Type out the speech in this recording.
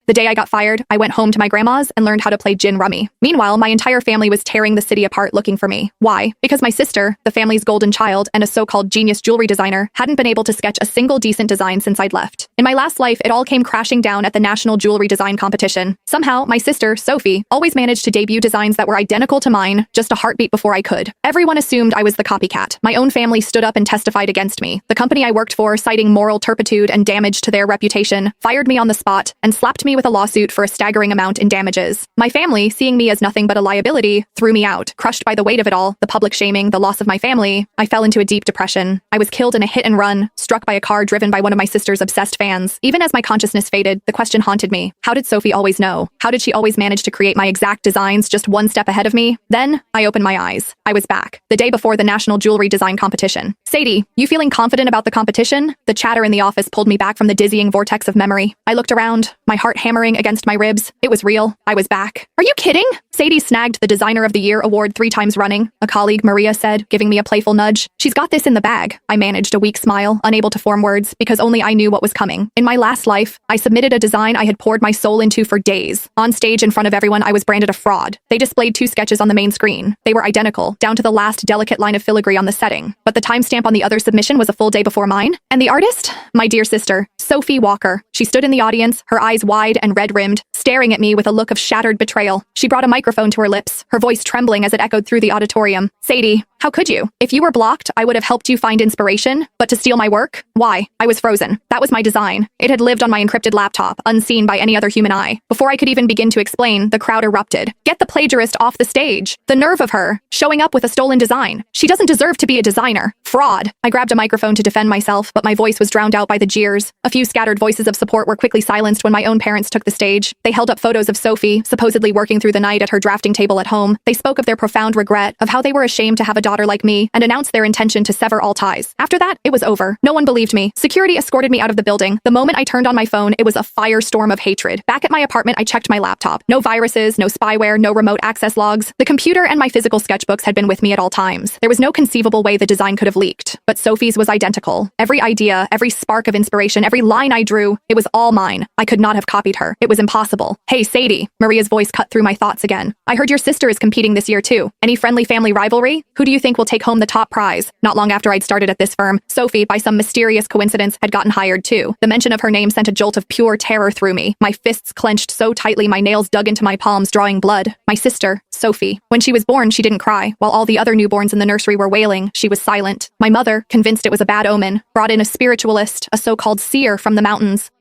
The day I got fired, I went home to my grandma's and learned how to play gin rummy. Meanwhile, my entire family was tearing the city apart looking for me. Why? Because my sister, the family's golden child and a so-called genius jewelry designer, hadn't been able to sketch a single decent design since I'd left. In my last life, it all came crashing down at the National Jewelry Design Competition. Somehow, my sister, Sophie, always managed to debut designs that were identical to mine, just a heartbeat before I could. Everyone assumed I was the copycat. My own family stood up and testified against me. The company I worked for, citing moral turpitude and damage to their reputation, fired me on the spot and slapped me with a lawsuit for a staggering amount in damages. My family, seeing me as nothing but a liability, threw me out. Crushed by the weight of it all, the public shaming, the loss of my family, I fell into a deep depression. I was killed in a hit and run, struck by a car driven by one of my sister's obsessed fans. Even as my consciousness faded, the question haunted me. How did Sophie always know? How did she always manage to create my exact designs just one step ahead of me? Then, I opened my eyes. I was back. The day before the National Jewelry Design Competition. Sadie, you feeling confident about the competition? The chatter in the office pulled me back from the dizzying vortex of memory. I looked around, my heart hammering against my ribs. It was real. I was back. Are you kidding? Sadie snagged the Designer of the Year award 3 times running, a colleague, Maria, said, giving me a playful nudge. She's got this in the bag. I managed a weak smile, unable to form words, because only I knew what was coming. In my last life, I submitted a design I had poured my soul into for days. On stage in front of everyone, I was branded a fraud. They displayed 2 sketches on the main screen. They were identical, down to the last delicate line of filigree on the setting. But the timestamp on the other submission was a full day before mine. And the artist? My dear sister, Sophie Walker. She stood in the audience, her eyes wide and red-rimmed, staring at me with a look of shattered betrayal. She brought a microphone to her lips, her voice trembling as it echoed through the auditorium. Sadie, how could you? If you were blocked, I would have helped you find inspiration, but to steal my work? Why? I was frozen. That was my design. It had lived on my encrypted laptop, unseen by any other human eye. Before I could even begin to explain, the crowd erupted. Get the plagiarist off the stage. The nerve of her, showing up with a stolen design. She doesn't deserve to be a designer. Fraud. I grabbed a microphone to defend myself, but my voice was drowned out by the jeers. A few scattered voices of support were quickly silenced when my own parents took the stage. They held up photos of Sophie, supposedly working through the night at her drafting table at home. They spoke of their profound regret, of how they were ashamed to have a daughter like me, and announced their intention to sever all ties. After that, it was over. No one believed me. Security escorted me out of the building. The moment I turned on my phone, it was a firestorm of hatred. Back at my apartment, I checked my laptop. No viruses, no spyware, no remote access logs. The computer and my physical sketchbooks had been with me at all times. There was no conceivable way the design could have leaked. But Sophie's was identical. Every idea, every spark of inspiration, every line I drew, it was all mine. I could not have copied her. It was impossible. Hey, Sadie. Maria's voice cut through my thoughts again. I heard your sister is competing this year too. Any friendly family rivalry? Who do you think will take home the top prize? Not long after I'd started at this firm, Sophie, by some mysterious coincidence, had gotten hired too. The mention of her name sent a jolt of pure terror through me. My fists clenched so tightly my nails dug into my palms, drawing blood. My sister, Sophie. When she was born, she didn't cry. While all the other newborns in the nursery were wailing, she was silent. My mother, convinced it was a bad omen, brought in a spiritualist, a so-called seer from the mountains.